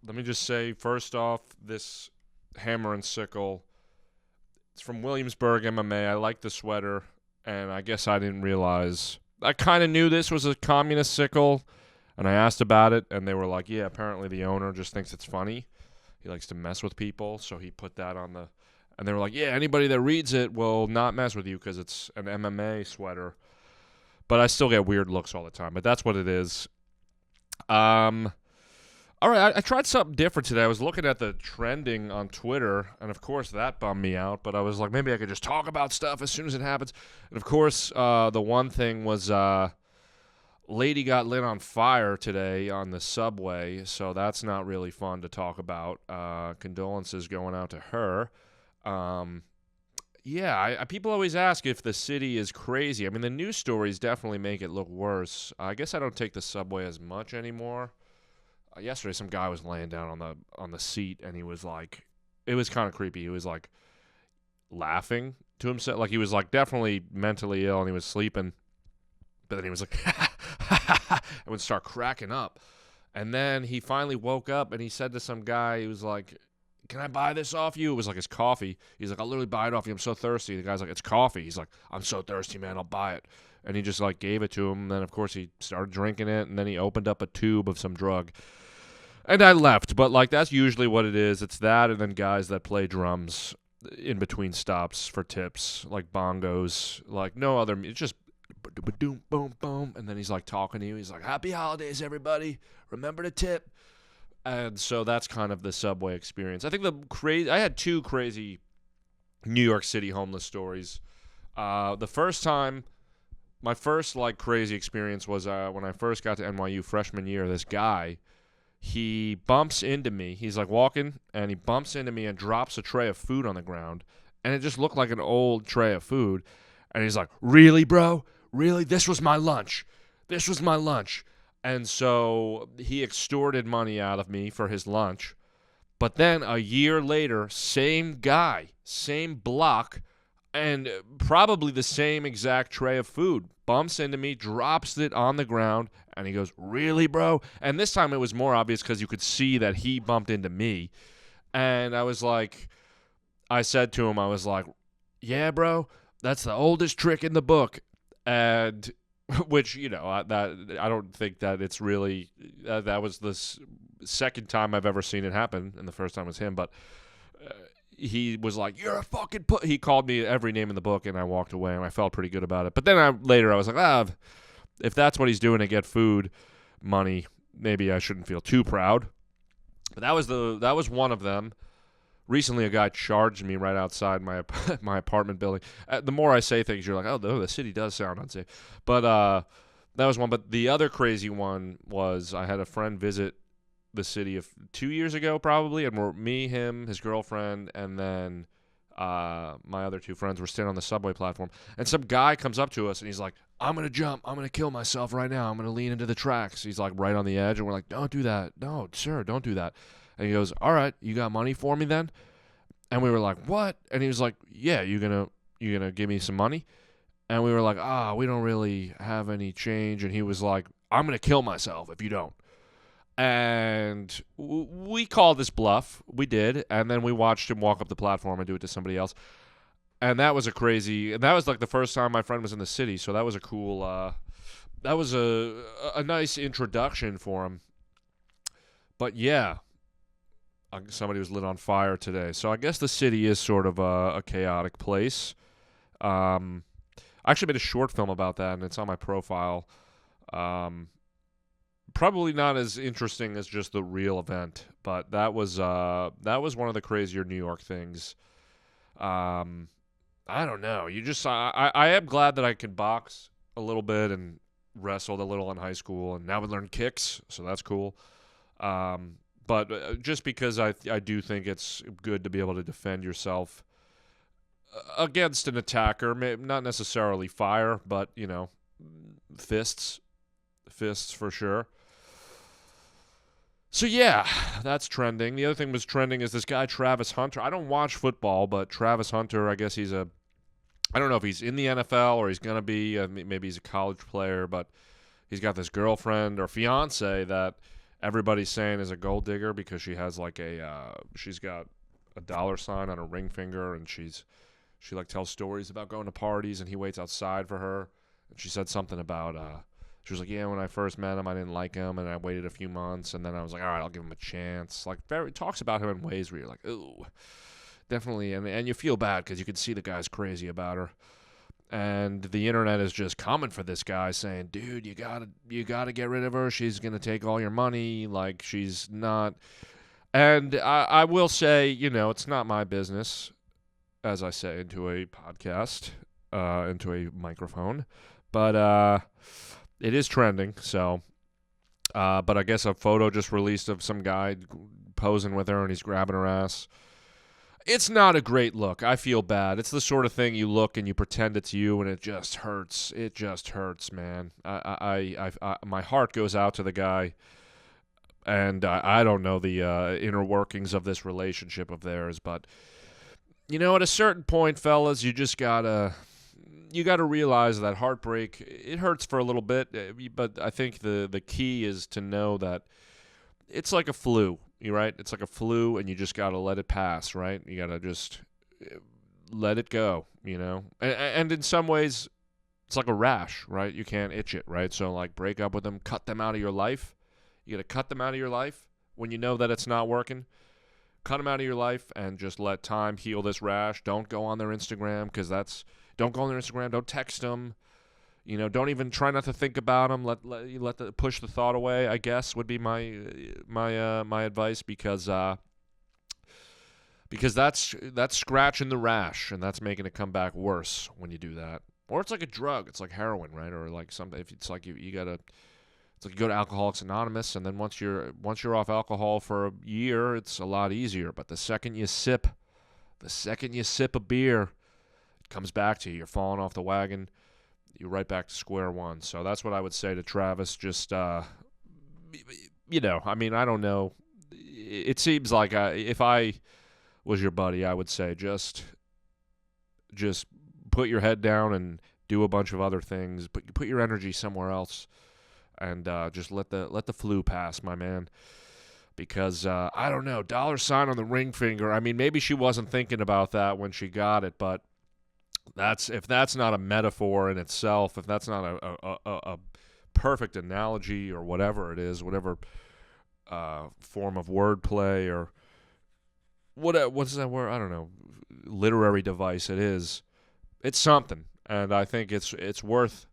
let me just say, first off, this hammer and sickle, it's from Williamsburg MMA. I like the sweater, and I guess I didn't realize. I kind of knew this was a communist sickle, and I asked about it, and they were like, yeah, apparently the owner just thinks it's funny. He likes to mess with people, so he put that on the... And they were like, yeah, anybody that reads it will not mess with you because it's an MMA sweater. But I still get weird looks all the time, but that's what it is. All right, I tried something different today. I was looking at the trending on Twitter, and of course that bummed me out, but I was like, maybe I could just talk about stuff as soon as it happens. And of course, the one thing was lady got lit on fire today on the subway, so that's not really fun to talk about. Condolences going out to her. Yeah, people always ask if the city is crazy. I mean, the news stories definitely make it look worse. I guess I don't take the subway as much anymore. Yesterday, some guy was laying down on the seat, and he was like, it was kind of creepy. He was like laughing to himself, like he was like definitely mentally ill, and he was sleeping. But then he was like, and would start cracking up. And then he finally woke up, and he said to some guy, he was like, can I buy this off you? It was like his coffee. He's like, I'll literally buy it off you. I'm so thirsty. The guy's like, it's coffee. He's like, I'm so thirsty, man. I'll buy it. And he just like gave it to him. And then, of course, he started drinking it. And then he opened up a tube of some drug. And I left. But, like, that's usually what it is. It's that and then guys that play drums in between stops for tips, like bongos, like no other. It's just boom, boom, boom. And then he's like talking to you. He's like, happy holidays, everybody. Remember to tip. And so that's kind of the subway experience. I think I had two crazy New York City homeless stories. The first time, my first like crazy experience was when I first got to NYU freshman year. This guy, he bumps into me. He's like walking, and he bumps into me and drops a tray of food on the ground. And it just looked like an old tray of food. And he's like, really, bro? Really? This was my lunch. This was my lunch. And so he extorted money out of me for his lunch. But then a year later, same guy, same block, and probably the same exact tray of food, bumps into me, drops it on the ground, and he goes, really, bro? And this time it was more obvious because you could see that he bumped into me. And I was like, I said to him, I was like, yeah, bro, that's the oldest trick in the book. And... which, you know, that I don't think that it's really that was the second time I've ever seen it happen, and the first time was him. But he was like, "You're a fucking He called me every name in the book, and I walked away, and I felt pretty good about it. But then later I was like, if that's what he's doing to get food money, maybe I shouldn't feel too proud. But that was one of them. Recently, a guy charged me right outside my apartment building. The more I say things, you're like, oh, the city does sound unsafe. But that was one. But the other crazy one was I had a friend visit the city 2 years ago, probably, and me, him, his girlfriend, and then my other two friends were standing on the subway platform. And some guy comes up to us, and he's like, I'm going to jump. I'm going to kill myself right now. I'm going to lean into the tracks. He's like right on the edge, and we're like, don't do that. No, sir, don't do that. And he goes, all right, you got money for me then? And we were like, what? And he was like, yeah, you gonna give me some money? And we were like, we don't really have any change. And he was like, I'm going to kill myself if you don't. And we called this bluff. We did. And then we watched him walk up the platform and do it to somebody else. And that was and that was like the first time my friend was in the city. So that was a cool, that was a nice introduction for him. But yeah. Somebody was lit on fire today. So I guess the city is sort of a chaotic place. I actually made a short film about that, and it's on my profile. Probably not as interesting as just the real event, but that was one of the crazier New York things. I don't know. I am glad that I can box a little bit and wrestled a little in high school, and now we learn kicks, so that's cool. But just because I do think it's good to be able to defend yourself against an attacker, not necessarily fire, but, you know, fists for sure. So, yeah, that's trending. The other thing was trending is this guy, Travis Hunter. I don't watch football, but Travis Hunter, I guess I don't know if he's in the NFL or he's going to be. Maybe he's a college player, but he's got this girlfriend or fiance that everybody's saying is a gold digger because she has like she's got a dollar sign on her ring finger, and she like tells stories about going to parties and he waits outside for her. And she said something about she was like, yeah, when I first met him, I didn't like him, and I waited a few months, and then I was like, all right, I'll give him a chance. Like, very talks about him in ways where you're like, ooh, definitely, and you feel bad because you can see the guy's crazy about her. And the internet is just coming for this guy, saying, dude, you gotta get rid of her. She's gonna take all your money. Like, she's not. And I will say, it's not my business, as I say, into a podcast, into a microphone. But it is trending, so. But I guess a photo just released of some guy posing with her, and he's grabbing her ass. It's not a great look. I feel bad. It's the sort of thing you look and you pretend it's you, and it just hurts. It just hurts, man. My heart goes out to the guy, and I don't know the inner workings of this relationship of theirs, but at a certain point, fellas, you gotta realize that heartbreak, it hurts for a little bit, but I think the key is to know that it's like a flu. You're right. It's like a flu, and you just got to let it pass, right? You got to just let it go, And in some ways, it's like a rash, right? You can't itch it, right? So, like, break up with them, cut them out of your life. You got to cut them out of your life when you know that it's not working. Cut them out of your life and just let time heal this rash. Don't go on their Instagram because don't go on their Instagram. Don't text them. Don't even try not to think about them. Push the thought away, I guess, would be my advice because that's scratching the rash, and that's making it come back worse when you do that. Or it's like a drug. It's like heroin, right? Or like something. If it's like you gotta, it's like you go to Alcoholics Anonymous, and then once you're off alcohol for a year, it's a lot easier. But the second you sip a beer, it comes back to you. You're falling off the wagon. You're right back to square one. So that's what I would say to Travis. Just, I mean, I don't know. It seems like if I was your buddy, I would say just put your head down and do a bunch of other things. Put your energy somewhere else, and just let the flu pass, my man. Because I don't know, dollar sign on the ring finger. I mean, maybe she wasn't thinking about that when she got it, but. If that's not a metaphor in itself, if that's not a perfect analogy or whatever it is, whatever form of wordplay or what's that word? I don't know, literary device it is. It's something, and I think it's worth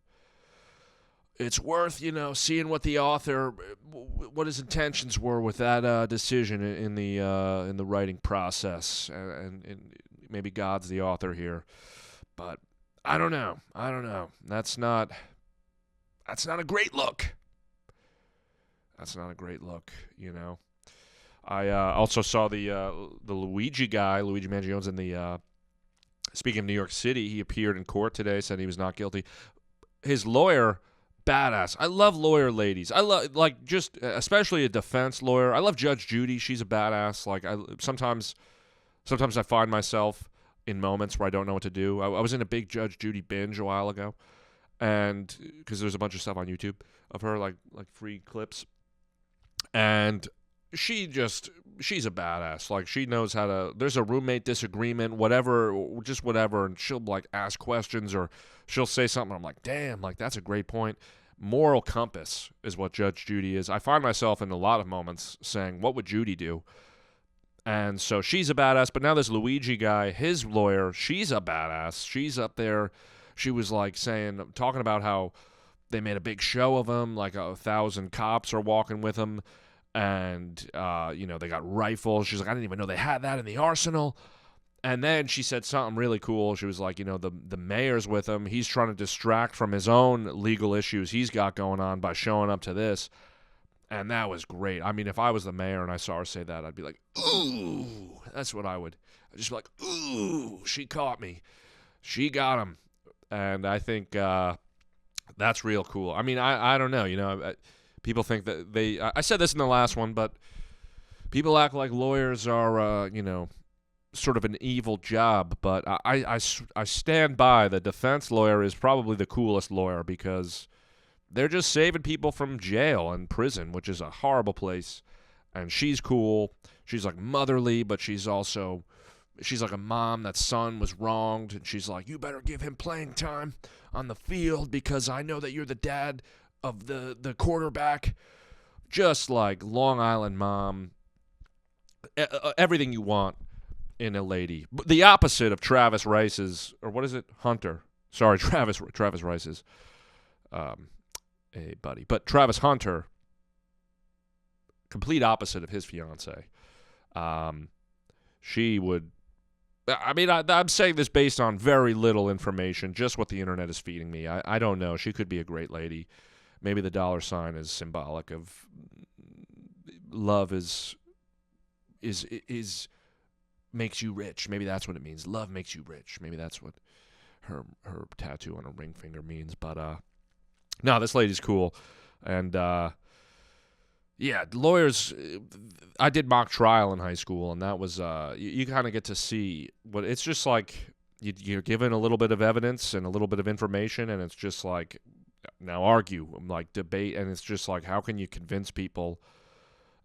seeing what the author, what his intentions were with that decision in the writing process, and maybe God's the author here. But I don't know. That's not a great look. That's not a great look, I also saw the Luigi guy, Luigi Mangione's in the speaking of New York City, he appeared in court today, said he was not guilty. His lawyer, badass. I love lawyer ladies. I love, just especially a defense lawyer. I love Judge Judy. She's a badass. Sometimes I find myself in moments where I don't know what to do. I was in a big Judge Judy binge a while ago, and because there's a bunch of stuff on YouTube of her, like free clips, and she's a badass. Like, she knows how to. There's a roommate disagreement, whatever, and she'll ask questions, or she'll say something. I'm like, damn, that's a great point. Moral compass is what Judge Judy is. I find myself in a lot of moments saying, what would Judy do? And so she's a badass, but now this Luigi guy, his lawyer, she's a badass. She's up there. She was talking about how they made a big show of him, 1,000 cops are walking with him, and, they got rifles. She's like, I didn't even know they had that in the arsenal. And then she said something really cool. She was like, the mayor's with him. He's trying to distract from his own legal issues he's got going on by showing up to this. And that was great. I mean, if I was the mayor and I saw her say that, I'd be like, ooh. That's what I would. I'd just be like, ooh, she caught me. She got him. And I think that's real cool. I mean, I don't know. People think that I said this in the last one, but people act like lawyers are, sort of an evil job. But I stand by the defense lawyer is probably the coolest lawyer because they're just saving people from jail and prison, which is a horrible place. And she's cool. She's like motherly, but she's like a mom that son was wronged, and she's like, you better give him playing time on the field because I know that you're the dad of the quarterback. Just like Long Island mom. Everything you want in a lady. The opposite of Travis Rice's, or what is it? Hunter. Sorry, Travis Rice's a buddy. But Travis Hunter, complete opposite of his fiance. She would, I mean, I'm saying this based on very little information, just what the internet is feeding me. I don't know. She could be a great lady. Maybe the dollar sign is symbolic of love is makes you rich. Maybe that's what it means. Love makes you rich. Maybe that's what her tattoo on her ring finger means. But no, this lady's cool. And yeah, lawyers, I did mock trial in high school, and that was you kind of get to see what it's just like. You're given a little bit of evidence and a little bit of information, and it's just like, now argue, like debate, and it's just like, how can you convince people?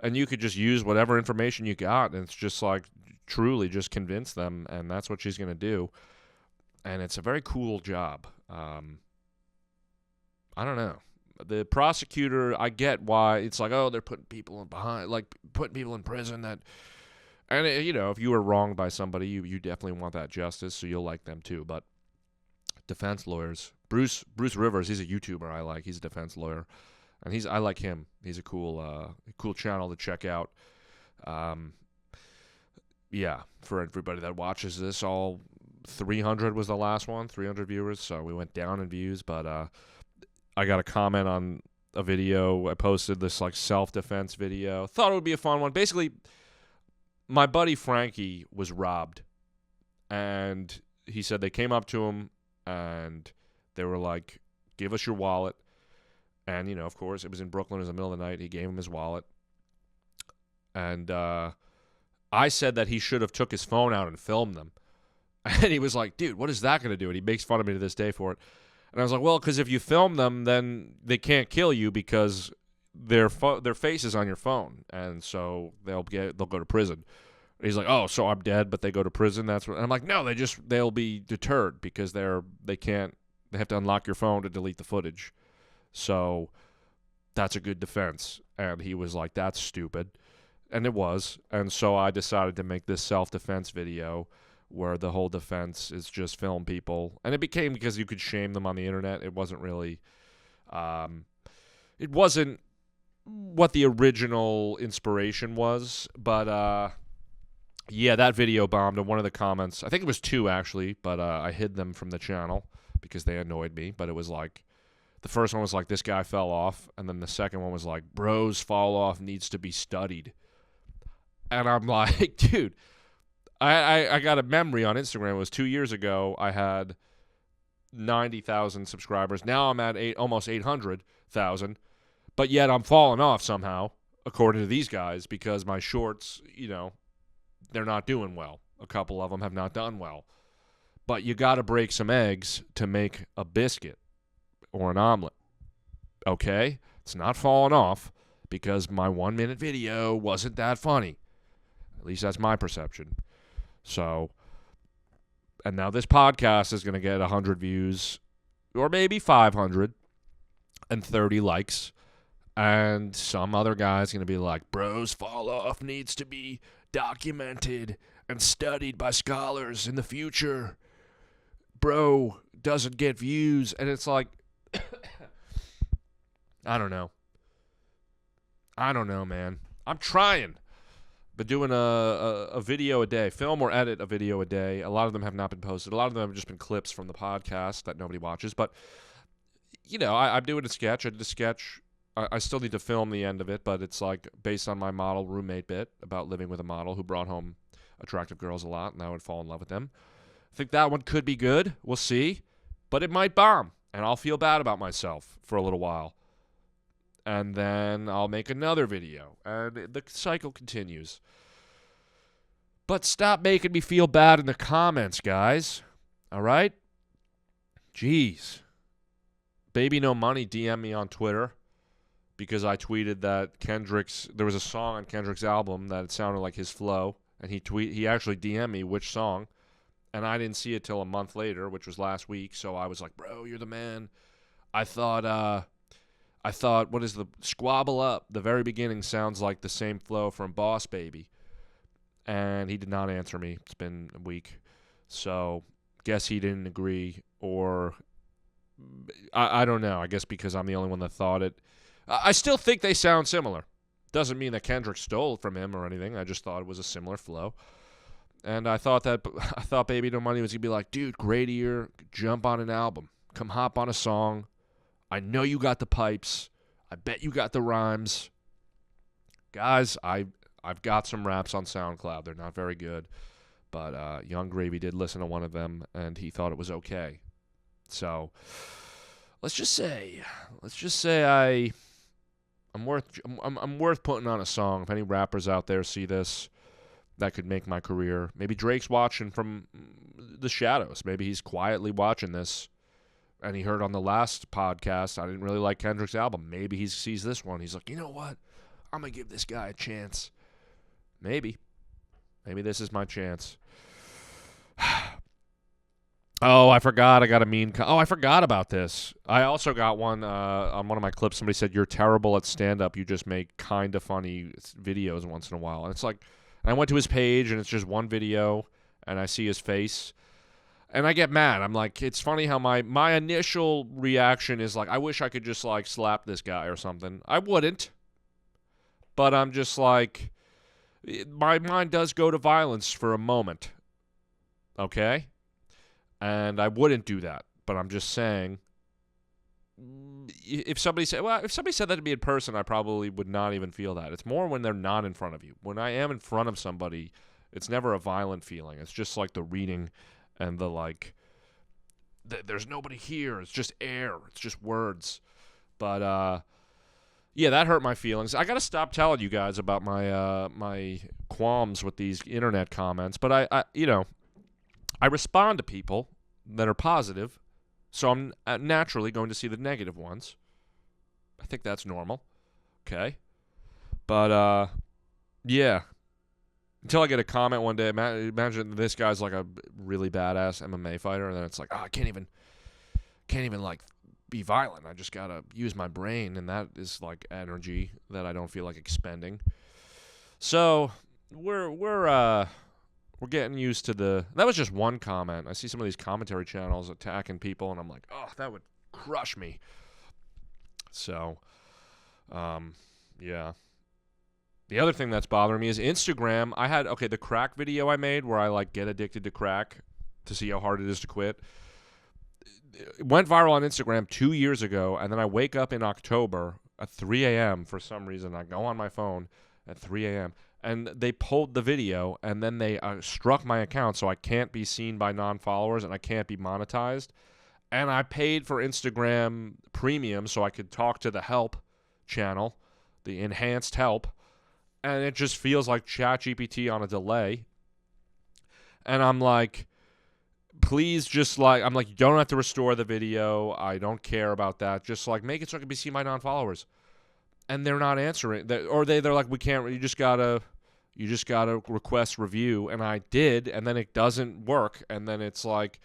And you could just use whatever information you got, and it's just like truly just convince them, and that's what she's going to do. And it's a very cool job. I don't know. The prosecutor, I get why it's like, oh, they're putting people putting people in prison. And if you were wronged by somebody, you definitely want that justice, so you'll like them too. But defense lawyers, Bruce Rivers, he's a YouTuber I like. He's a defense lawyer. And I like him. He's a cool channel to check out. Yeah, for everybody that watches this, all 300 was the last one, 300 viewers. So we went down in views, but I got a comment on a video. I posted this like self-defense video. Thought it would be a fun one. Basically, my buddy Frankie was robbed, and he said they came up to him and they were like, "Give us your wallet." And, of course, it was in Brooklyn. It was the middle of the night. He gave him his wallet. And I said that he should have took his phone out and filmed them. And he was like, dude, what is that going to do? And he makes fun of me to this day for it. And I was like, well, because if you film them, then they can't kill you because their face is on your phone. And so they'll go to prison. And he's like, oh, so I'm dead, but they go to prison? That's what. And I'm like, no, they'll be deterred because they have to unlock your phone to delete the footage. So that's a good defense. And he was like, that's stupid. And it was. And so I decided to make this self-defense video where the whole defense is just film people. And it became because you could shame them on the internet. It wasn't really, it wasn't what the original inspiration was. But, yeah, that video bombed. And one of the comments, I think it was 2 actually, but I hid them from the channel because they annoyed me. But it was like, the first one was like, this guy fell off. And then the second one was like, bros fall off needs to be studied. And I'm like, dude, I got a memory on Instagram. It was 2 years ago. I had 90,000 subscribers. Now I'm at almost 800,000. But yet I'm falling off somehow, according to these guys, because my shorts, they're not doing well. A couple of them have not done well. But you got to break some eggs to make a biscuit or an omelet. Okay? It's not falling off because my 1-minute video wasn't that funny. At least that's my perception. So, and now this podcast is going to get 100 views or maybe 500 and 30 likes. And some other guy's going to be like, bros fall off needs to be documented and studied by scholars in the future. Bro doesn't get views. And it's like, I don't know, man. I'm trying. Been doing a video a day, film or edit a video a day. A lot of them have not been posted. A lot of them have just been clips from the podcast that nobody watches. But, I'm doing a sketch. I did a sketch. I still need to film the end of it, but it's like based on my model roommate bit about living with a model who brought home attractive girls a lot, and I would fall in love with them. I think that one could be good. We'll see. But it might bomb, and I'll feel bad about myself for a little while. And then I'll make another video, and the cycle continues. But stop making me feel bad in the comments, guys. All right? Jeez. Baby No Money DM me on Twitter because I tweeted that there was a song on Kendrick's album that it sounded like his flow, and he actually DM'd me which song, and I didn't see it till a month later, which was last week. So I was like, bro, you're the man. I thought, what is the Squabble Up? The very beginning sounds like the same flow from Boss Baby. And he did not answer me. It's been a week. So guess he didn't agree, or I don't know. I guess because I'm the only one that thought it. I still think they sound similar. Doesn't mean that Kendrick stole from him or anything. I just thought it was a similar flow. And I thought Baby No Money was going to be like, dude, great ear, jump on an album. Come hop on a song. I know you got the pipes. I bet you got the rhymes. Guys, I've got some raps on SoundCloud. They're not very good. But Young Gravy did listen to one of them, and he thought it was okay. So let's just say I'm worth putting on a song. If any rappers out there see this, that could make my career. Maybe Drake's watching from the shadows. Maybe he's quietly watching this. And he heard on the last podcast, I didn't really like Kendrick's album. Maybe he sees this one. He's like, you know what? I'm going to give this guy a chance. Maybe. Maybe this is my chance. Oh, I forgot. I got a mean... I forgot about this. I also got one on one of my clips. Somebody said, you're terrible at stand-up. You just make kind of funny videos once in a while. And it's like, I went to his page, and it's just one video, and I see his face. And I get mad. I'm like, it's funny how my initial reaction is like, I wish I could just like slap this guy or something. I wouldn't. But I'm just like, my mind does go to violence for a moment. Okay? And I wouldn't do that. But I'm just saying, if somebody said that to me in person, I probably would not even feel that. It's more when they're not in front of you. When I am in front of somebody, it's never a violent feeling. It's just like the reading and the like, there's nobody here. It's just air. It's just words. But, yeah, that hurt my feelings. I got to stop telling you guys about my qualms with these internet comments. But I respond to people that are positive, so I'm naturally going to see the negative ones. I think that's normal. Okay. But, yeah. Until I get a comment one day, imagine this guy's like a really badass MMA fighter, and then it's like, oh, I can't even like be violent. I just gotta use my brain, and that is like energy that I don't feel like expending. So we're getting used to that was just one comment. I see some of these commentary channels attacking people, and I'm like, oh, that would crush me. So, yeah. The other thing that's bothering me is Instagram. I had, the crack video I made where I, like, get addicted to crack to see how hard it is to quit. It went viral on Instagram 2 years ago, and then I wake up in October at 3 a.m. for some reason. I go on my phone at 3 a.m., and they pulled the video, and then they struck my account, so I can't be seen by non-followers, and I can't be monetized. And I paid for Instagram Premium so I could talk to the help channel, the enhanced help. And it just feels like ChatGPT on a delay. And I'm like, please just like, I'm like, you don't have to restore the video. I don't care about that. Just like, make it so I can be seen by non-followers. And they're not answering. They're like, we can't, you just gotta request review. And I did, and then it doesn't work. And then it's like,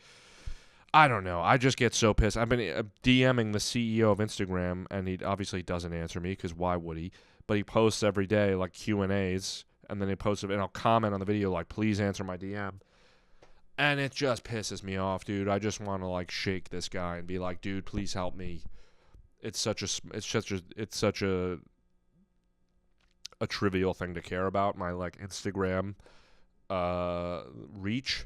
I don't know. I just get so pissed. I've been DMing the CEO of Instagram, and he obviously doesn't answer me, because why would he? But he posts every day, like, Q&As, and then he posts it, and I'll comment on the video, like, please answer my DM. And it just pisses me off, dude. I just want to, like, shake this guy and be like, dude, please help me. It's such a trivial thing to care about, my, like, Instagram reach.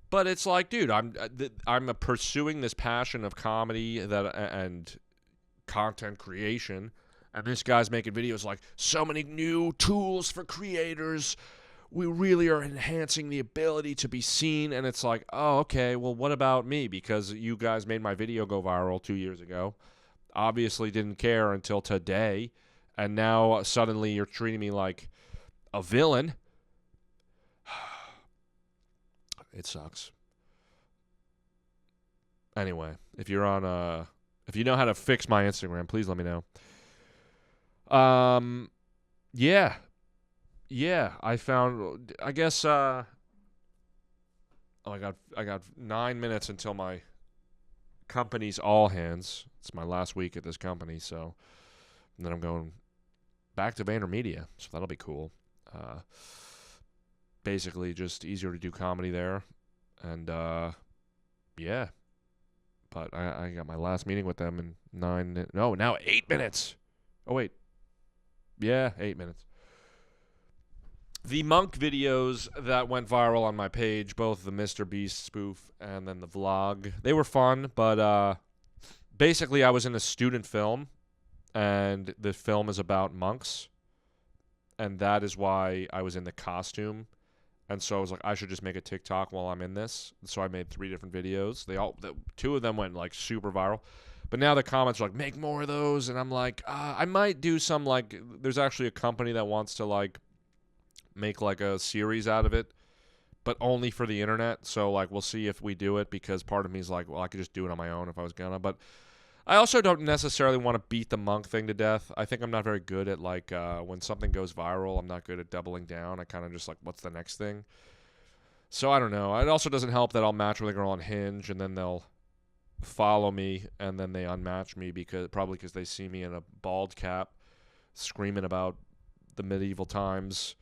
But it's like, dude, I'm pursuing this passion of comedy and content creation. And this guy's making videos like, so many new tools for creators. We really are enhancing the ability to be seen. And it's like, oh, okay, well, what about me? Because you guys made my video go viral 2 years ago. Obviously didn't care until today. And now suddenly you're treating me like a villain. It sucks. Anyway, if you're on If you know how to fix my Instagram, please let me know. Yeah. Yeah, I found, I guess, I got 9 minutes until my company's all hands. It's my last week at this company, so, and then I'm going back to VaynerMedia, so that'll be cool. Basically just easier to do comedy there, and, yeah. But I got my last meeting with them in now 8 minutes. Oh, wait. Yeah, 8 minutes. The Monk videos that went viral on my page, both the Mr. Beast spoof and then the vlog, they were fun, but basically I was in a student film, and the film is about monks, and that is why I was in the costume. And so I was like, I should just make a TikTok while I'm in this. So I made 3 different videos. Two of them went like super viral. But now the comments are like, make more of those. And I'm like, I might do some, like, there's actually a company that wants to like make like a series out of it, but only for the internet. So like, we'll see if we do it, because part of me is like, well, I could just do it on my own if I was gonna. But I also don't necessarily want to beat the monk thing to death. I think I'm not very good at, like, when something goes viral, I'm not good at doubling down. I kind of just like, what's the next thing? So I don't know. It also doesn't help that I'll match with a girl on Hinge, and then they'll follow me, and then they unmatch me probably because they see me in a bald cap screaming about the medieval times.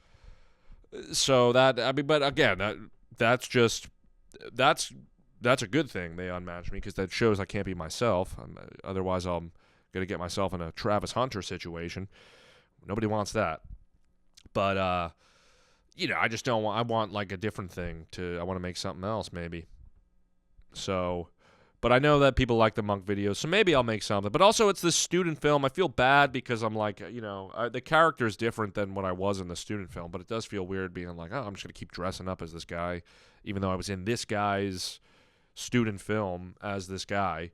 So that, I mean, but again, that's a good thing they unmatch me, because that shows I can't be myself. Otherwise, I'm going to get myself in a Travis Hunter situation. Nobody wants that. But, I just don't want, I want like a different thing I want to make something else maybe. So, but I know that people like the Monk videos, so maybe I'll make something. But also, it's this student film. I feel bad because I'm like, the character is different than what I was in the student film, but it does feel weird being like, oh, I'm just going to keep dressing up as this guy, even though I was in this guy's student film as this guy.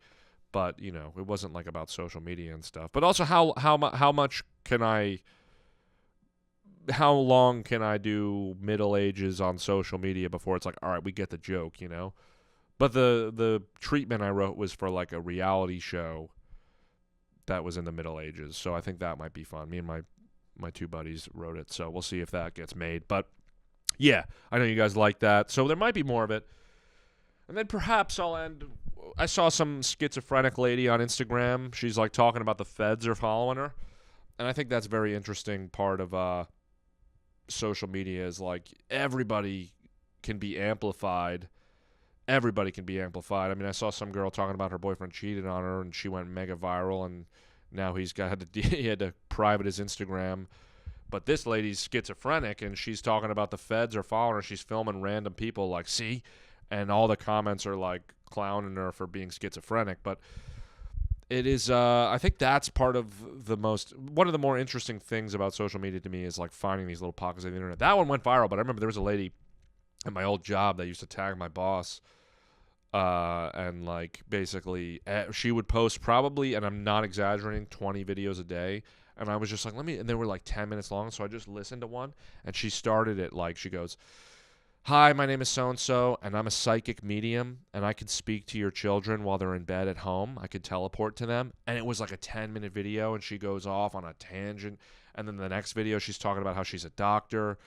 But it wasn't like about social media and stuff. But also, how long can I do Middle Ages on social media before it's like, all right, we get the joke, But the treatment I wrote was for like a reality show that was in the Middle Ages, so I think that might be fun. Me and my 2 buddies wrote it, so we'll see if that gets made. But yeah, I know you guys like that, so there might be more of it. And then perhaps I'll end. I saw some schizophrenic lady on Instagram. She's like talking about the feds are following her, and I think that's a very interesting part of social media. Is like everybody can be amplified. Everybody can be amplified. I mean, I saw some girl talking about her boyfriend cheated on her, and she went mega viral, and now he had to private his Instagram. But this lady's schizophrenic, and she's talking about the feds are following her. She's filming random people, like, see? And all the comments are, like, clowning her for being schizophrenic. But it is, I think that's part of one of the more interesting things about social media to me is, like, finding these little pockets of the internet. That one went viral, but I remember there was a lady at my old job that used to tag my boss. And like basically she would post probably, and I'm not exaggerating, 20 videos a day. And I was just like, and they were like 10 minutes long. So I just listened to one, and she started it like, she goes, hi, my name is so-and-so, and I'm a psychic medium, and I can speak to your children while they're in bed at home. I could teleport to them. And it was like a 10-minute video, and she goes off on a tangent. And then the next video, she's talking about how she's a doctor.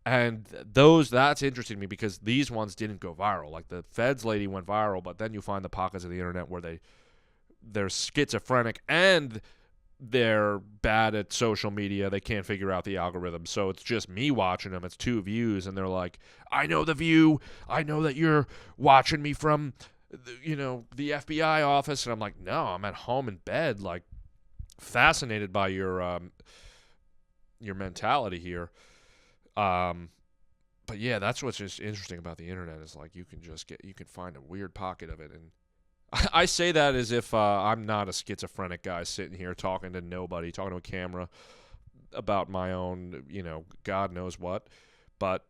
And that's interesting to me, because these ones didn't go viral. Like the feds lady went viral, but then you find the pockets of the internet where they're schizophrenic and they're bad at social media. They can't figure out the algorithm. So it's just me watching them. It's 2 views, and they're like, I know the view. I know that you're watching me from, the FBI office. And I'm like, no, I'm at home in bed, like fascinated by your mentality here. But yeah, that's what's just interesting about the internet is like you can find a weird pocket of it. And I say that as if I'm not a schizophrenic guy sitting here talking to nobody, talking to a camera about my own, God knows what. But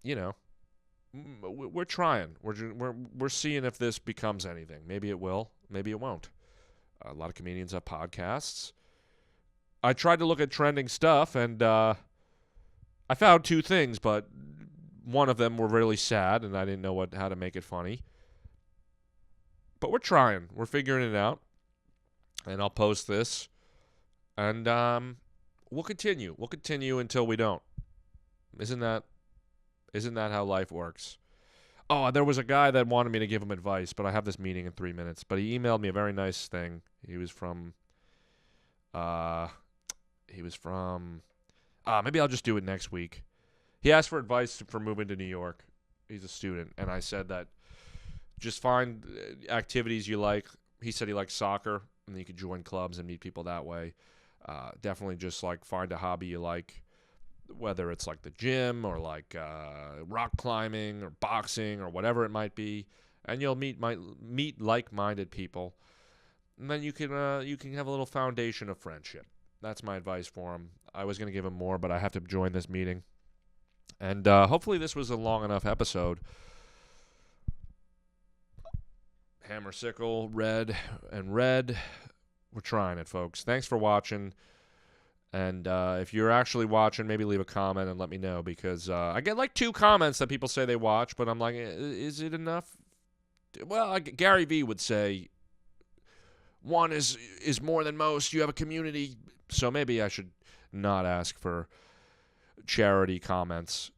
we're trying. We're seeing if this becomes anything. Maybe it will. Maybe it won't. A lot of comedians have podcasts. I tried to look at trending stuff, and I found 2 things, but one of them were really sad, and I didn't know how to make it funny. But we're trying. We're figuring it out. and I'll post this, and we'll continue. We'll continue until we don't. Isn't that how life works? Oh, there was a guy that wanted me to give him advice, but I have this meeting in 3 minutes. But he emailed me a very nice thing. He was from, maybe I'll just do it next week. He asked for advice for moving to New York. He's a student, and I said that just find activities you like. He said he likes soccer, and then you could join clubs and meet people that way. Definitely just like find a hobby you like, whether it's like the gym or like rock climbing or boxing or whatever it might be, and you'll meet like-minded people, and then you can have a little foundation of friendship. That's my advice for him. I was going to give him more, but I have to join this meeting, and hopefully this was a long enough episode. Hammer, sickle, red, and red. We're trying it, folks. Thanks for watching. And if you're actually watching, maybe leave a comment and let me know, because I get like 2 comments that people say they watch, but I'm like, is it enough? Well, Gary Vee would say 1 is more than most. You have a community. So maybe I should not ask for charity comments.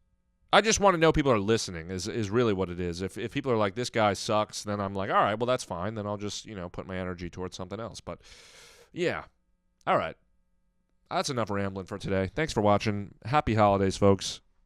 I just want to know people are listening is really what it is. If people are like, this guy sucks, then I'm like, all right, well, that's fine. Then I'll just, put my energy towards something else. But, yeah. All right. That's enough rambling for today. Thanks for watching. Happy holidays, folks.